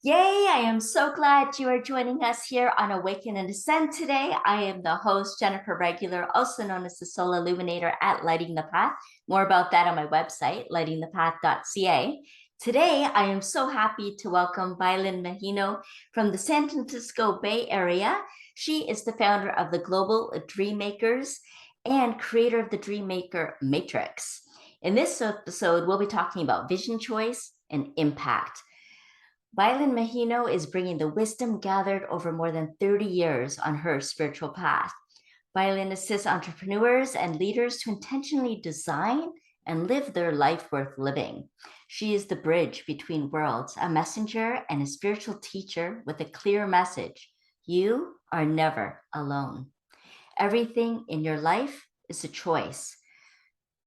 Yay! I am so glad you are joining us here on Awaken and Ascend today. I am the host, Jennifer Regular, also known as the Soul Illuminator at Lighting the Path. More about that on my website, lightingthepath.ca. Today, I am so happy to welcome Baylan Megino from the San Francisco Bay Area. She is the founder of the Global Dream Makers and creator of the Dream Maker Matrix. In this episode, we'll be talking about vision choice and impact. Baylan Megino is bringing the wisdom gathered over more than 30 years on her spiritual path. Baylan assists entrepreneurs and leaders to intentionally design and live their life worth living. She is the bridge between worlds, a messenger and a spiritual teacher with a clear message. You are never alone. Everything in your life is a choice.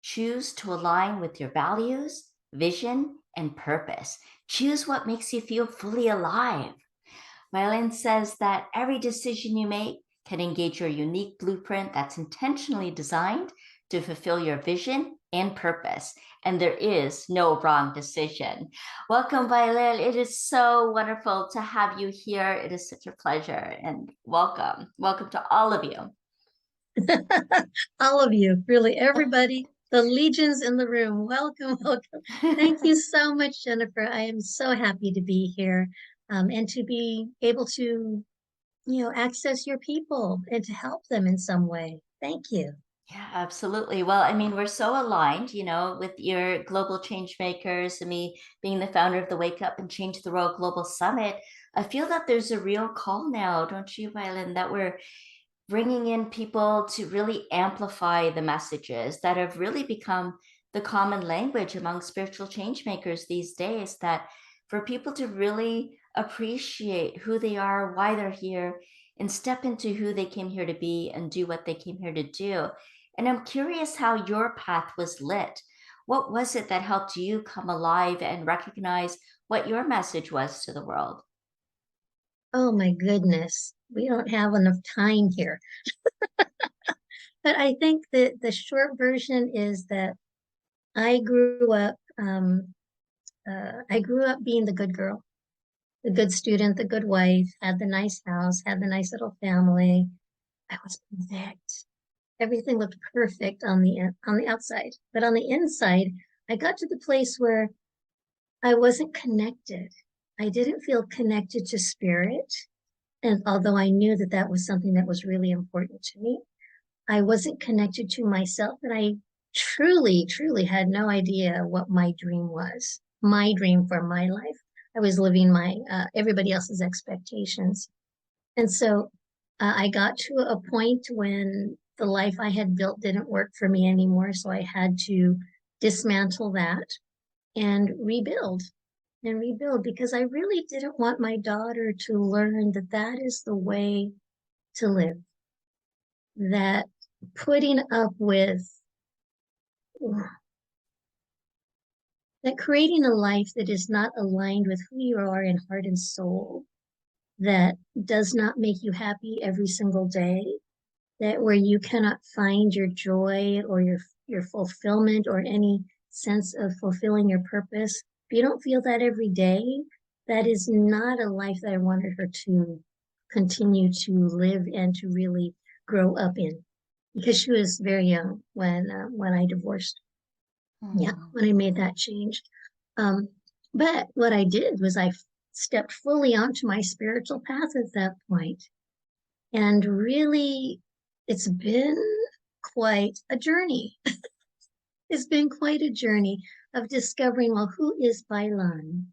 Choose to align with your values, vision, and purpose. Choose what makes you feel fully alive. Baylan says that every decision you make can engage your unique blueprint that's intentionally designed to fulfill your vision and purpose. And there is no wrong decision. Welcome, Baylan. It is so wonderful to have you here. It is such a pleasure. And welcome. Welcome to all of you. All of you, really, everybody, the legions in the room. Welcome, welcome. Thank you so much, Jennifer. I am so happy to be here and to be able to, access your people and to help them in some way. Thank you. Yeah, absolutely. Well, I mean, we're so aligned, with your global change makers and me being the founder of the Wake Up and Change the World Global Summit. I feel that there's a real call now, don't you, Violet, that we're bringing in people to really amplify the messages that have really become the common language among spiritual change makers these days, that for people to really appreciate who they are, why they're here, and step into who they came here to be and do what they came here to do. And I'm curious how your path was lit. What was it that helped you come alive and recognize what your message was to the world? Oh my goodness, we don't have enough time here. But I think that the short version is that I grew up. I grew up being the good girl, the good student, the good wife, had the nice house, had the nice little family. I was perfect. Everything looked perfect on the outside, but on the inside, I got to the place where I wasn't connected. I didn't feel connected to spirit, and although I knew that that was something that was really important to me, I wasn't connected to myself, and I truly, truly had no idea what my dream was. My dream for my life. I was living my everybody else's expectations, and so I got to a point when the life I had built didn't work for me anymore. So I had to dismantle that and rebuild because I really didn't want my daughter to learn that that is the way to live. That putting up with that creating a life that is not aligned with who you are in heart and soul, that does not make you happy every single day, that where you cannot find your joy or your fulfillment or any sense of fulfilling your purpose, if you don't feel that every day, that is not a life that I wanted her to continue to live and to really grow up in, because she was very young when I divorced. Yeah, when I made that change. Um, but what I did was I stepped fully onto my spiritual path at that point. And really, it's been quite a journey. It's been quite a journey of discovering, well, who is Baylan?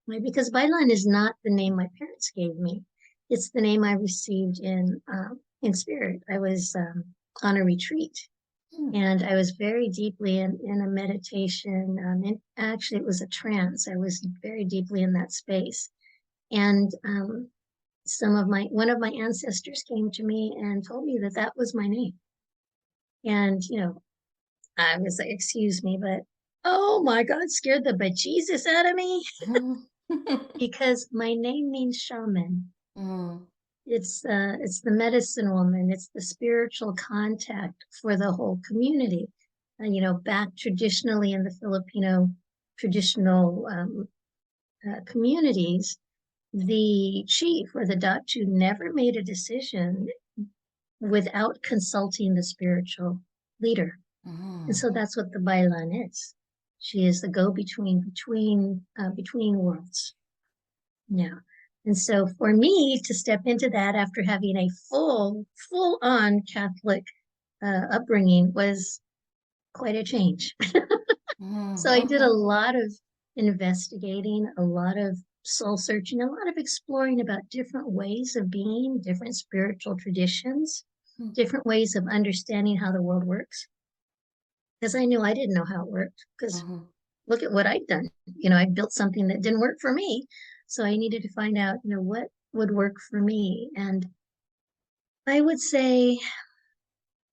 Right? Because Baylan is not the name my parents gave me. It's the name I received in spirit. I was on a retreat, and I was very deeply in a meditation. And actually, it was a trance. I was very deeply in that space. And one of my ancestors came to me and told me that that was my name. And, I was like, excuse me, but oh my God, scared the bejesus out of me because my name means shaman. Mm. It's the medicine woman. It's the spiritual contact for the whole community. Back traditionally in the Filipino traditional communities, the chief or the Dachu never made a decision without consulting the spiritual leader. And Mm, so that's what the Baylan is. She is the go-between between worlds. Yeah. And so for me to step into that after having a full on Catholic upbringing was quite a change. mm, So I did a mhm, lot of investigating, a lot of soul searching, a lot of exploring about different ways of being, different spiritual traditions, mm, different ways of understanding how the world works. Because I knew I didn't know how it worked. Because mhm, look at what I'd done. I built something that didn't work for me. So I needed to find out, what would work for me. And I would say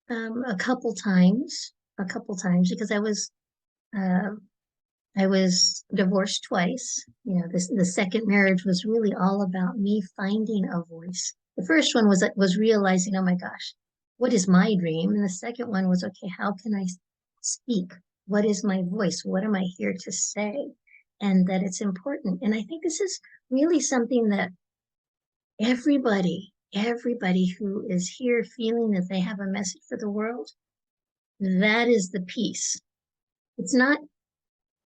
a couple times, because uh, I was divorced twice. The second marriage was really all about me finding a voice. The first one was realizing, oh my gosh, what is my dream? And the second one was, okay, how can I speak? What is my voice? What am I here to say? And that it's important. And I think this is really something that everybody who is here feeling that they have a message for the world, that is the piece. It's not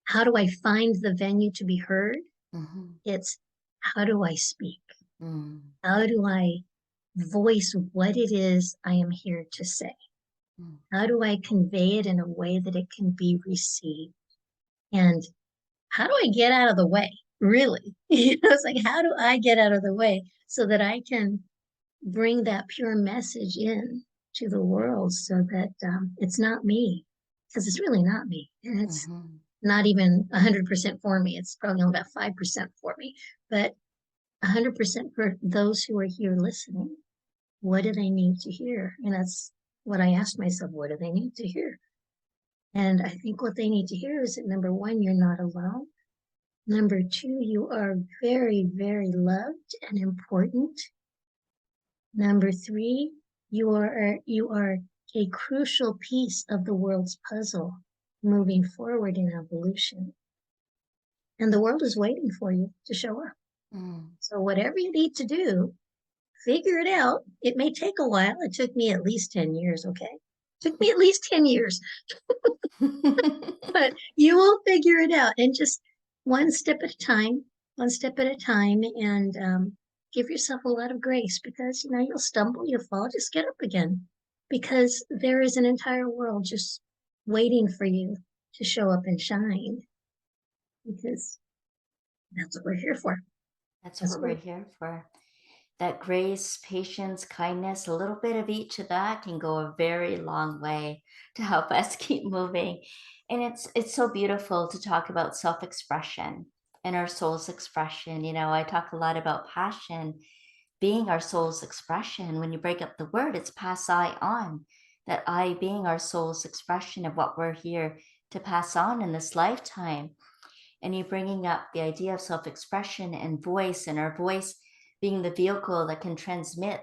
how do I find the venue to be heard? mhm, It's how do I speak? mm, How do I voice what it is I am here to say? mm. How do I convey it in a way that it can be received? And how do I get out of the way? Really? It's like, how do I get out of the way so that I can bring that pure message in to the world so that it's not me? Because it's really not me. And it's Mhm, not even 100% for me. It's probably only about 5% for me. But 100% for those who are here listening. What do they need to hear? And that's what I asked myself, what do they need to hear? And I think what they need to hear is that number one, you're not alone. Number two, you are very, very loved and important. Number three, you are a crucial piece of the world's puzzle moving forward in evolution. And the world is waiting for you to show up. mm. So whatever you need to do, figure it out. It may take a while. It took me at least 10 years, okay? It took me at least 10 years, but you will figure it out. And just one step at a time, one step at a time, and give yourself a lot of grace because, you'll stumble, you'll fall, just get up again because there is an entire world just waiting for you to show up and shine because that's what we're here for. That's That's what we're what, here for. That grace, patience, kindness, a little bit of each of that can go a very long way to help us keep moving. And it's so beautiful to talk about self-expression and our soul's expression. I talk a lot about passion being our soul's expression. When you break up the word, it's pass I on. That I being our soul's expression of what we're here to pass on in this lifetime, and you bringing up the idea of self-expression and voice, and our voice being the vehicle that can transmit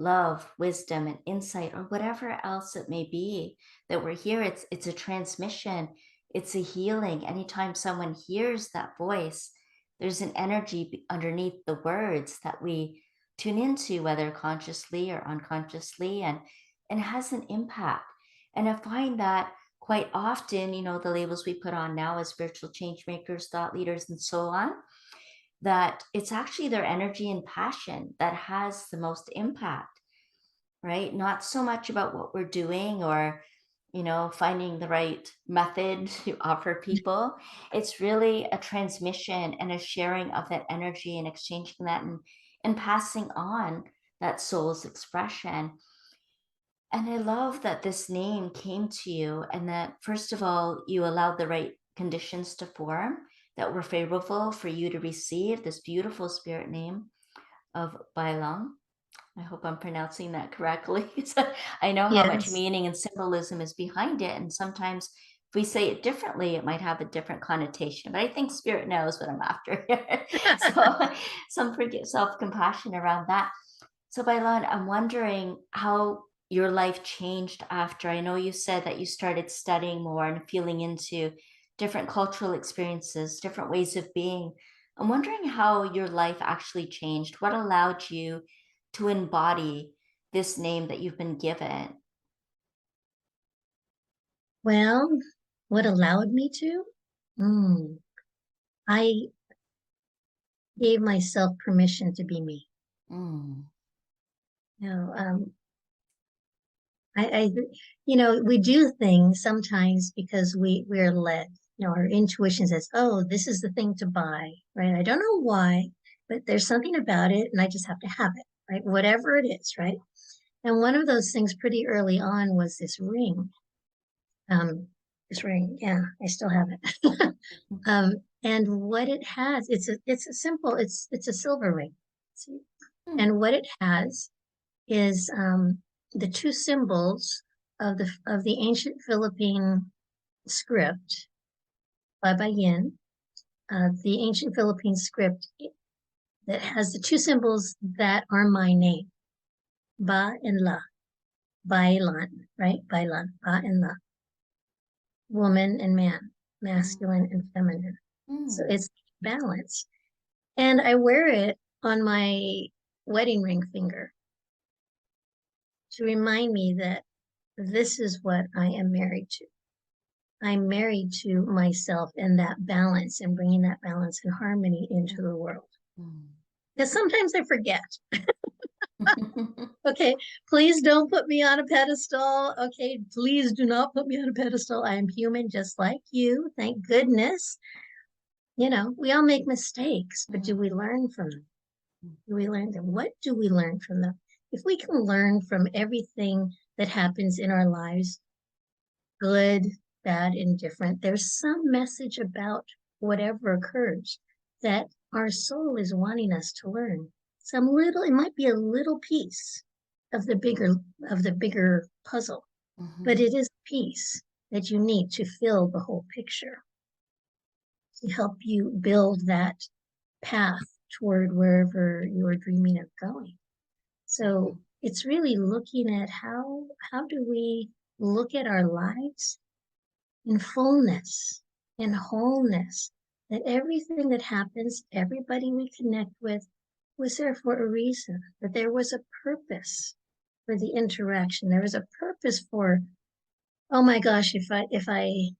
love, wisdom, and insight, or whatever else it may be that we're here. It's a transmission, it's a healing. Anytime someone hears that voice, there's an energy underneath the words that we tune into, whether consciously or unconsciously, and has an impact. And I find that quite often, the labels we put on now as spiritual change makers, thought leaders, and so on, that it's actually their energy and passion that has the most impact, right? Not so much about what we're doing or, finding the right method to offer people. It's really a transmission and a sharing of that energy and exchanging that and passing on that soul's expression. And I love that this name came to you and that, first of all, you allowed the right conditions to form that were favorable for you to receive this beautiful spirit name of Bailang. I hope I'm pronouncing that correctly. So I know how much yes. meaning and symbolism is behind it. And sometimes if we say it differently, it might have a different connotation. But I think spirit knows what I'm after here. So some self compassion around that. So, Bailan, I'm wondering how your life changed after. I know you said that you started studying more and feeling into different cultural experiences, different ways of being. I'm wondering how your life actually changed. What allowed you to embody this name that you've been given? Well, what allowed me to? Mm, I gave myself permission to be me. Mm, You know, I, we do things sometimes because we're led. You know, our intuition says, "Oh, this is the thing to buy," right? I don't know why, but there's something about it, and I just have to have it, right? Whatever it is, right? And one of those things pretty early on was this ring. Um, this ring, yeah, I still have it. And what it has, it's a simple, it's a silver ring. See? mm, And what it has is the two symbols of the ancient Philippine script by Baylan, the ancient Philippine script that has the two symbols that are my name, Ba and La, Baylan, right? Baylan, Ba and La, woman and man, mm, masculine and feminine. So mm, it's balance. And I wear it on my wedding ring finger to remind me that this is what I am married to. I'm married to myself and that balance and bringing that balance and harmony into the world. mm. Because sometimes I forget. Okay, please don't put me on a pedestal. Okay, please do not put me on a pedestal. I am human just like you. Thank goodness. You know, we all make mistakes, but do Mm, we learn from them? Do we learn them? What do we learn from them? If we can learn from everything that happens in our lives, good, bad, indifferent, there's some message about whatever occurs that our soul is wanting us to learn. Some little, it might be a little piece of the bigger puzzle, but mhm, it is a piece that you need to fill the whole picture to help you build that path toward wherever you're dreaming of going. So mhm, it's really looking at how do we look at our lives in fullness, in wholeness, that everything that happens, everybody we connect with was there for a reason, that there was a purpose for the interaction. There was a purpose for, oh my gosh, if I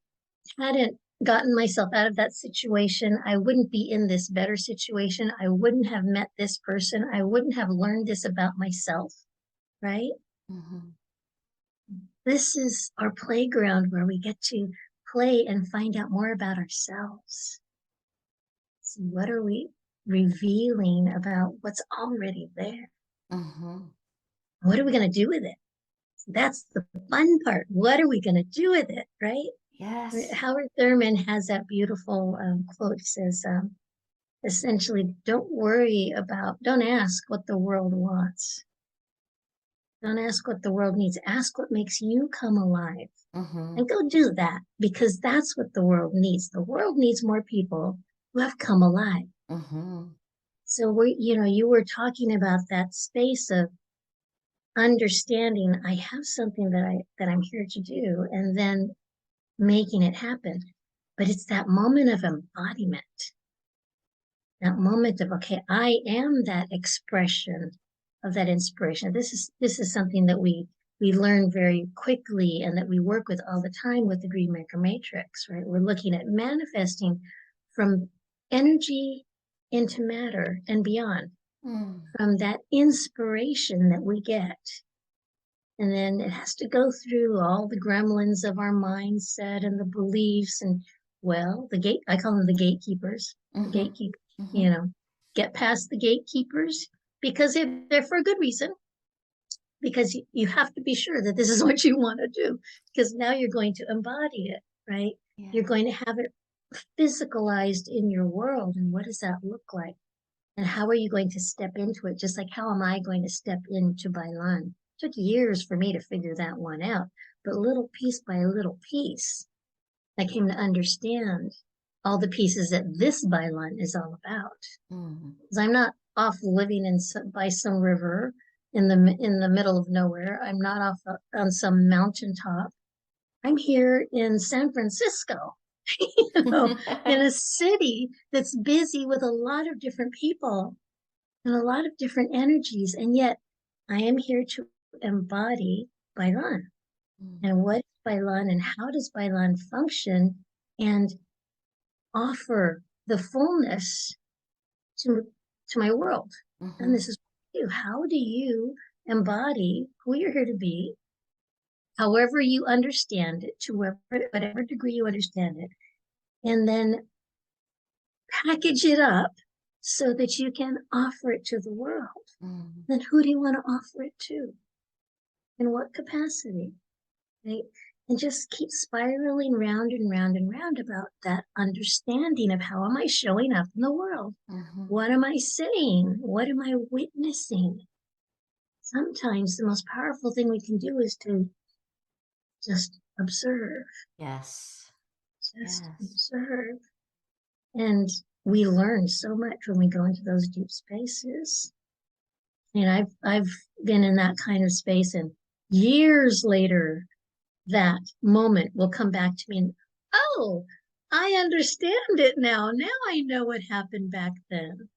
hadn't gotten myself out of that situation, I wouldn't be in this better situation. I wouldn't have met this person. I wouldn't have learned this about myself, right? mhm, This is our playground where we get to play and find out more about ourselves. So what are we revealing about what's already there? mhm. What are we going to do with it? That's the fun part. What are we going to do with it, right? Yes. Howard Thurman has that beautiful quote. He says, essentially, don't ask what the world wants. Don't ask what the world needs. Ask what makes you come alive. Mhm, And go do that because that's what the world needs. The world needs more people who have come alive. mhm, So you were talking about that space of understanding I have something that I'm here to do and then making it happen. But it's that moment of embodiment, that moment of, okay, I am that expression of that inspiration. This is something that we learn very quickly and that we work with all the time with the Dream Maker Matrix, right? We're looking at manifesting from energy into matter and beyond, mm. from that inspiration that we get. And then it has to go through all the gremlins of our mindset and the beliefs and, well, I call them the gatekeepers, the Mhm, gatekeepers, you mhm. know, get past the gatekeepers because they're for a good reason, because you have to be sure that this is what you want to do, because now you're going to embody it, right? Yeah. You're going to have it physicalized in your world. And what does that look like? And how are you going to step into it? Just like how am I going to step into Bailan? It took years for me to figure that one out, but little piece by little piece, I came to understand all the pieces that this Bailan is all about. Mm, Because I'm not off living by some river in the middle of nowhere. I'm not off on some mountaintop. I'm here in San Francisco. you know, in a city that's busy with a lot of different people and a lot of different energies. And yet I am here to embody Baylan. And what is Baylan and how does Baylan function and offer the fullness to to my world? And Mhm. this is you. How do you embody who you're here to be, however you understand it, to whatever degree you understand it, and then package it up so that you can offer it to the world? Mhm. Then who do you want to offer it to? In what capacity? Right? And just keep spiraling round and round and round about that understanding of how am I showing up in the world? Mhm. What am I saying? What am I witnessing? Sometimes the most powerful thing we can do is to just observe, Yes. just Yes. observe. And we learn so much when we go into those deep spaces. And I've been in that kind of space, and years later, that moment will come back to me and, oh, I understand it now. Now I know what happened back then.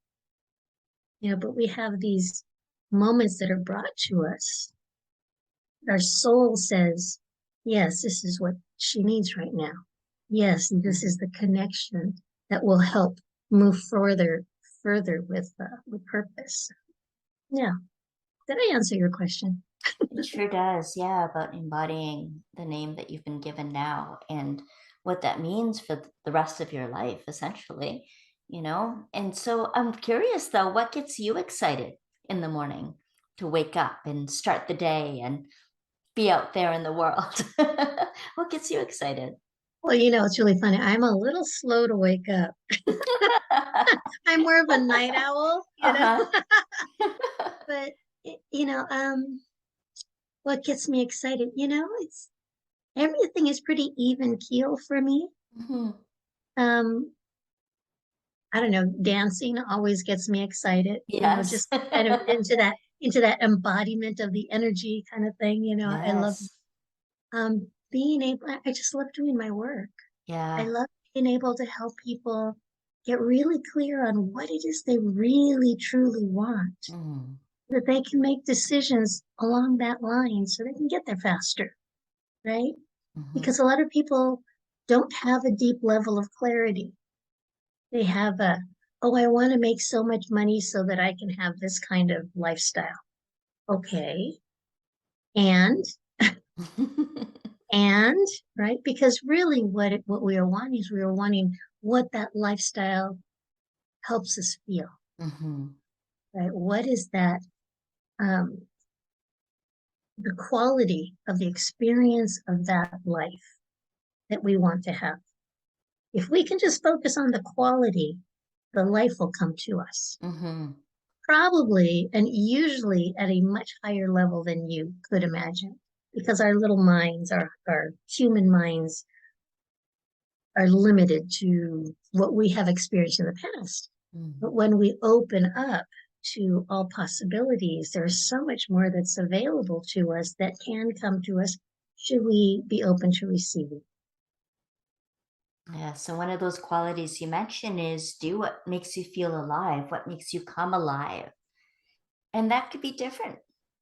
But we have these moments that are brought to us. Our soul says, yes, this is what she needs right now. Yes, this is Mhm. the connection that will help move further with purpose. Yeah. Did I answer your question? It sure does. Yeah, about embodying the name that you've been given now and what that means for the rest of your life, essentially, you know? And so I'm curious though, what gets you excited in the morning to wake up and start the day and be out there in the world? What gets you excited? Well, it's really funny. I'm a little slow to wake up. I'm more of a night owl. Uh-huh. But what gets me excited, it's everything is pretty even keel for me. Mhm. Um, I don't know, dancing always gets me excited, Yes. just kind of into that embodiment of the energy kind of thing. I love Yes. being able, I just love doing my work. I Yeah. love being able to help people get really clear on what it is they really truly want, Mm. that they can make decisions along that line so they can get there faster, right? Mhm. Because a lot of people don't have a deep level of clarity. They have oh, I want to make so much money so that I can have this kind of lifestyle. Okay. And, and, right? Because really what we are wanting is we are wanting what that lifestyle helps us feel, Mhm. right? What is that, um, the quality of the experience of that life that we want to have? If we can just focus on the quality, the life will come to us. Mhm. Probably and usually at a much higher level than you could imagine, because our little minds, our human minds, are limited to what we have experienced in the past. But Mhm. when we open up to all possibilities, there's so much more that's available to us that can come to us should we be open to receiving. Yeah, so one of those qualities you mentioned is do what makes you feel alive, what makes you come alive. And that could be different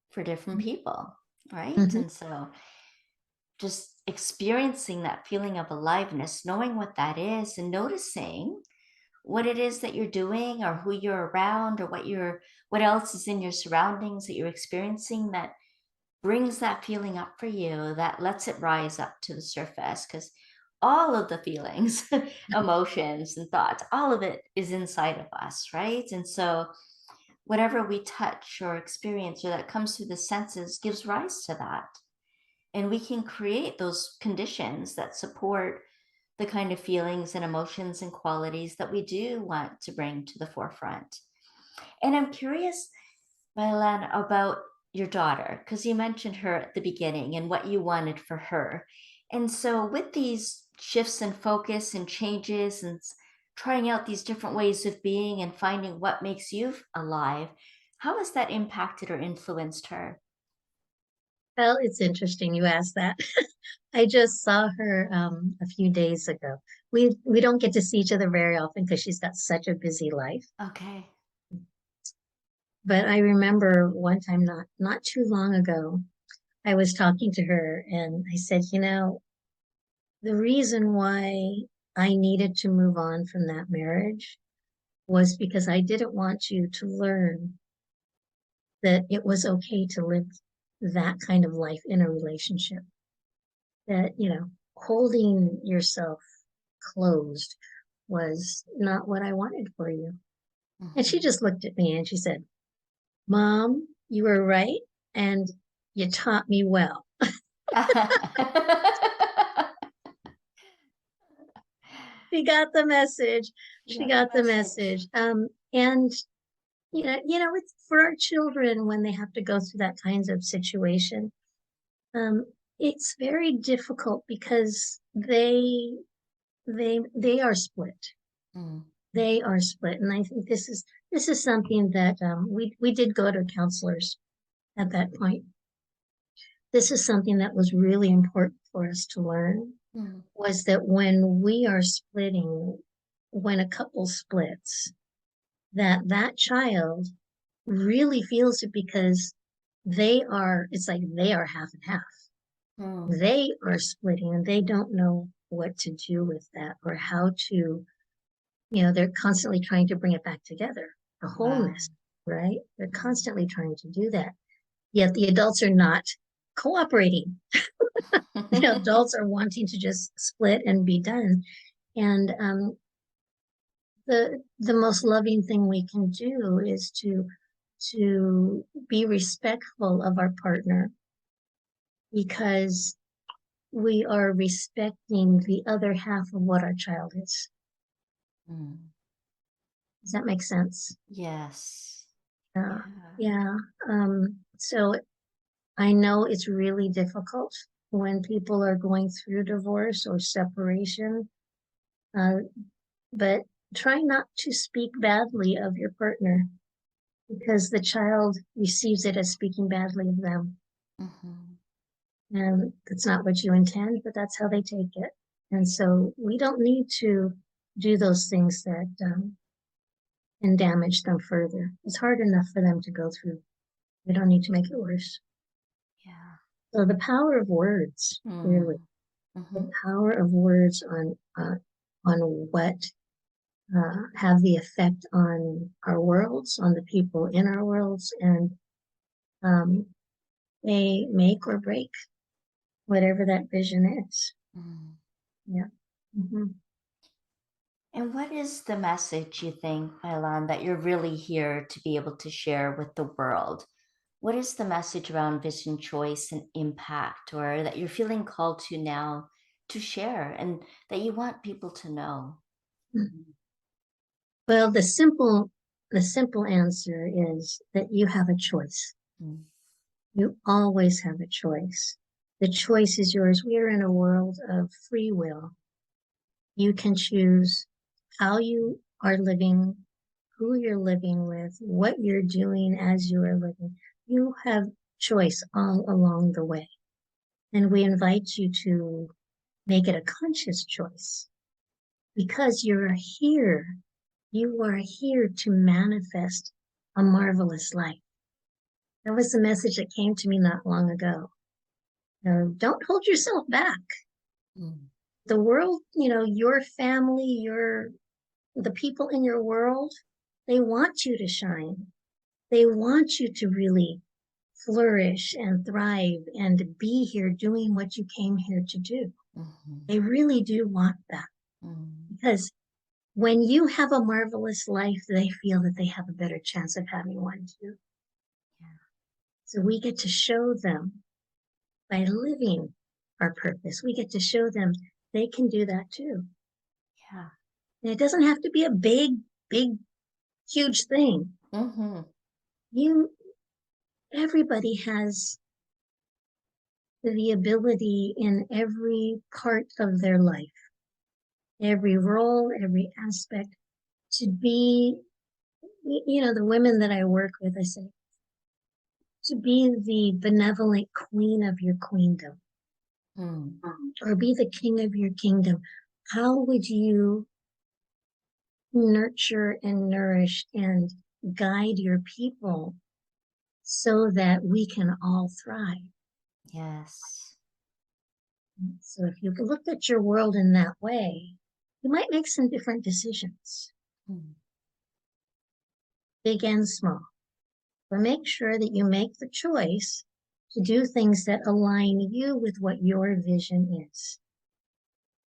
for different people, right? Mhm. And so just experiencing that feeling of aliveness, knowing what that is and noticing what it is that you're doing or who you're around or what else is in your surroundings that you're experiencing that brings that feeling up for you, that lets it rise up to the surface because all of the feelings, emotions, and thoughts, all of it is inside of us, right? And so, whatever we touch or experience or that comes through the senses gives rise to that. And we can create those conditions that support the kind of feelings and emotions and qualities that we do want to bring to the forefront. And I'm curious, Mylan, about your daughter, because you mentioned her at the beginning and what you wanted for her. And so, with these shifts in focus and changes and trying out these different ways of being and finding what makes you alive, how has that impacted or influenced her? Well, it's interesting you asked that. I just saw her a few days ago. We don't get to see each other very often because she's got such a busy life. Okay. But I remember one time not too long ago, I was talking to her and I said, the reason why I needed to move on from that marriage was because I didn't want you to learn that it was okay to live that kind of life in a relationship. That, holding yourself closed was not what I wanted for you. And she Mhm. just looked at me and she said, Mom, you were right, and you taught me well. She got the message. You She got the got the message. message. And it's for our children when they have to go through that kinds of situation. Um, it's very difficult because they are split. Mm, They are split, and I think this is something that we did go to counselors at that point. This is something that was really important for us to learn mm, was that when we are splitting, when a couple splits, that child really feels it because it's like they are half and half. mm. They are splitting and they don't know what to do with that or how to, they're constantly trying to bring it back together, the Wow. wholeness, right? They're Mm. constantly trying to do that. Yet the adults are not cooperating. Adults are wanting to just split and be done. And the most loving thing we can do is to be respectful of our partner because we are respecting the other half of what our child is. Mm. Does that make sense? Yes. Uh, Yeah. yeah. So I know it's really difficult when people are going through divorce or separation, uh, but try not to speak badly of your partner because the child receives it as speaking badly of them. Mhm. And that's not what you intend, but that's how they take it. And so we don't need to do those things that and damage them further. It's hard enough for them to go through. We don't need to make it worse. Yeah. So the power of words, really, Mm. the Mhm. power of words on what have the effect on our worlds, on the people in our worlds, and um, they make or break whatever that vision is. Mm. Yeah. hmm And what is the message you think, Baylan, that you're really here to be able to share with the world? What is the message around vision, choice, and impact, or that you're feeling called to now to share and that you want people to know? Well, the simple answer is that you have a choice. Mm. You always have a choice. The choice is yours. We are in a world of free will. You can choose how you are living, who you're living with, what you're doing as you are living. You have choice all along the way. And we invite you to make it a conscious choice because you're here. You are here to manifest a marvelous life. That was the message that came to me not long ago. Don't hold yourself back. Mm. The world, your family, the people in your world, they want you to shine. They want you to really flourish and thrive and be here doing what you came here to do. Mhm. They really do want that Mm. because when you have a marvelous life, they feel that they have a better chance of having one too. Yeah. So we get to show them by living our purpose. We get to show them they can do that too. Yeah. And it doesn't have to be a big, big, huge thing. Mm-hmm. You, everybody has the ability in every part of their life, every role, every aspect to be, the women that I work with, I say, to be the benevolent queen of your queendom, Mm. or be the king of your kingdom, how would you nurture and nourish and guide your people so that we can all thrive? Yes. So if you looked at your world in that way, you might make some different decisions, Mm. big and small. But make sure that you make the choice to do things that align you with what your vision is.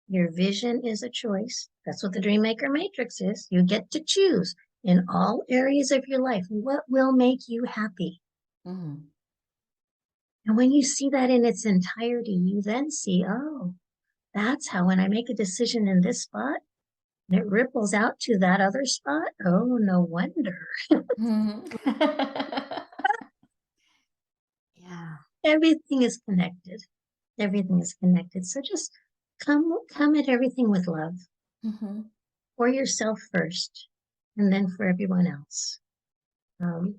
Your vision is a choice. That's what the Dreammaker Matrix is. You get to choose in all areas of your life what will make you happy. Mm. And when you see that in its entirety, you then see, oh, that's how when I make a decision in this spot, and it ripples out to that other spot. Oh, no wonder. Mhm. Yeah. Everything is connected. Everything is connected. So just come at everything with love Mhm. for yourself first, and then for everyone else. And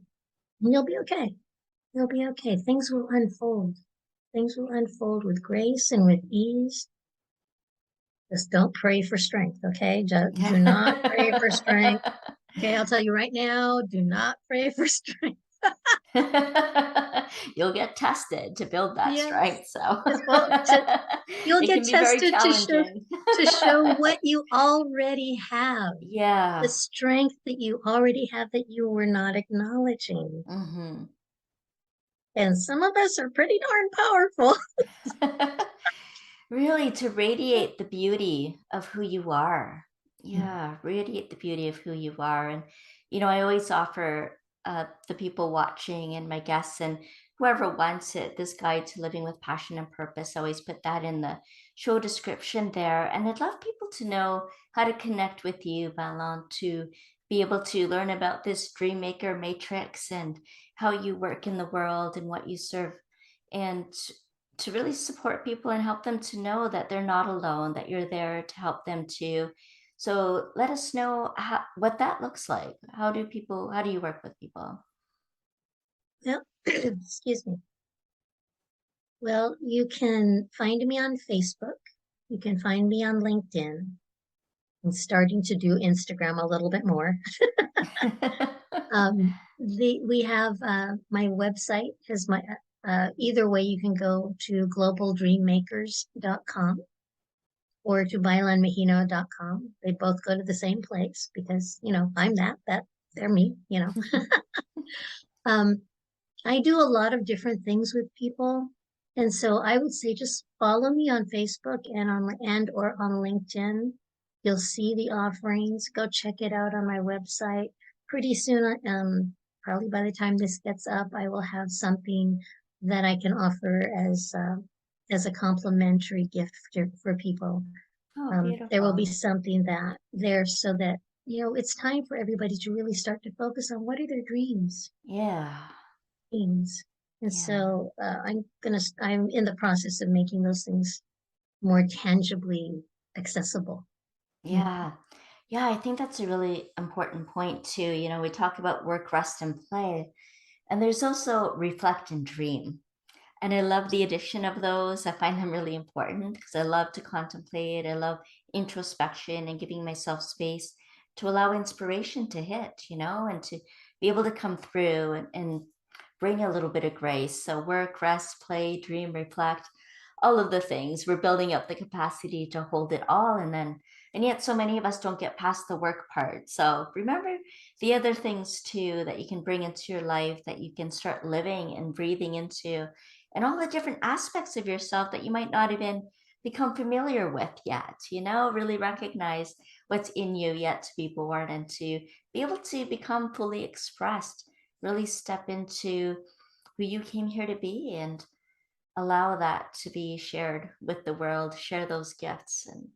you'll be okay. You'll be okay. Things will unfold. Things will unfold with grace and with ease. Just don't pray for strength, okay? Do not pray for strength. Okay, I'll tell you right now, do not pray for strength. You'll get tested to build that Yes. strength, so Yes, well, you'll it get can be very tested challenging. to show what you already have, the Yeah. strength that you already have that you were not acknowledging. Mhm. And some of us are pretty darn powerful. Really, to radiate the beauty of who you are. Mm. Yeah, radiate the beauty of who you are. And, I always offer the people watching and my guests and whoever wants it, this guide to living with passion and purpose. I always put that in the show description there. And I'd love people to know how to connect with you, Balan, to be able to learn about this dream maker matrix and how you work in the world and what you serve. And to really support people and help them to know that they're not alone, that you're there to help them too. So let us know what that looks like. How do you work with people? Well, excuse me. Well, you can find me on Facebook. You can find me on LinkedIn. I'm starting to do Instagram a little bit more. We have my website is my either way you can go to globaldreammakers.com or to baylanmegino.com. They both go to the same place because, I'm that they're me. Um, I do a lot of different things with people. And so I would say just follow me on Facebook and or on LinkedIn. You'll see the offerings. Go check it out on my website. Pretty soon, probably by the time this gets up, I will have something that I can offer as a complimentary gift for people. Oh, There will be beautiful. something that there so that it's time for everybody to really start to focus on what are their Yeah. dreams. And Yeah. so I'm in the process of making those things more tangibly accessible. Mm. Yeah. Yeah, I think that's a really important point too. We talk about work, rest, and play, and there's also reflect and dream. And I love the addition of those. I find them really important because I love to contemplate. I love introspection and giving myself space to allow inspiration to hit, and to be able to come through and bring a little bit of grace. So, work, rest, play, dream, reflect, all of the things. We're building up the capacity to hold it all. And yet, so many of us don't get past the work part. So, remember the other things too that you can bring into your life that you can start living and breathing into, and all the different aspects of yourself that you might not even become familiar with yet. Really recognize what's in you yet to be born and to be able to become fully expressed. Really step into who you came here to be and allow that to be shared with the world, share those gifts. And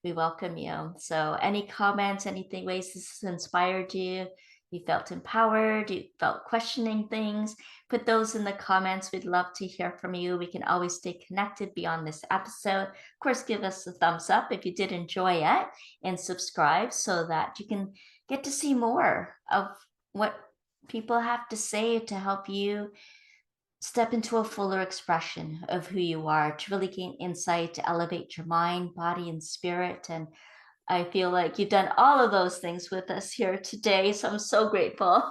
we welcome you. So, any comments, anything, ways this has inspired you? You felt empowered, you felt questioning things, put those in the comments. We'd love to hear from you. We can always stay connected beyond this episode. Of course, give us a thumbs up if you did enjoy it and subscribe so that you can get to see more of what people have to say to help you step into a fuller expression of who you are, to really gain insight, to elevate your mind, body, and spirit. And I feel like you've done all of those things with us here today. So I'm so grateful,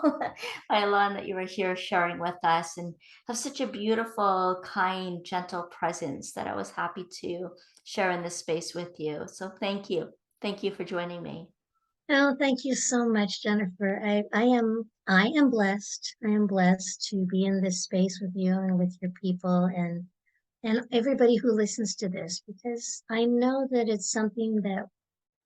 Baylan, that you were here sharing with us and have such a beautiful, kind, gentle presence that I was happy to share in this space with you. So thank you. Thank you for joining me. Oh, thank you so much, Jennifer. I am blessed. I am blessed to be in this space with you and with your people and everybody who listens to this, because I know that it's something that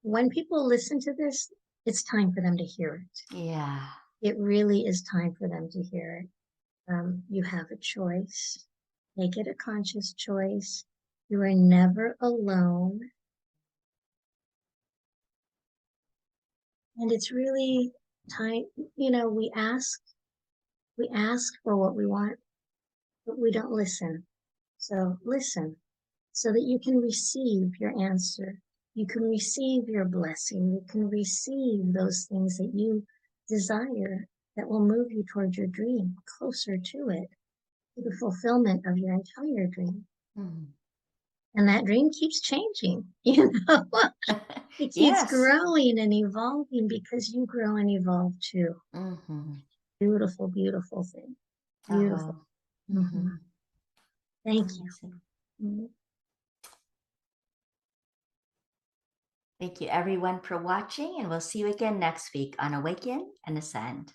when people listen to this, it's time for them to hear it. Yeah. It really is time for them to hear it. You have a choice. Make it a conscious choice. You are never alone. And it's really time, we ask for what we want, but we don't listen. So listen so that you can receive your answer. You can receive your blessing. You can receive those things that you desire that will move you towards your dream, closer to it, to the fulfillment of your entire dream. Mhm. And that dream keeps changing, you know. It keeps Yes. growing and evolving because you grow and evolve too. Hmm. Beautiful, beautiful thing. Beautiful. Oh. Mhm. Hmm. Thank you. Amazing. Mhm. Thank you, everyone, for watching, and we'll see you again next week on Awaken and Ascend.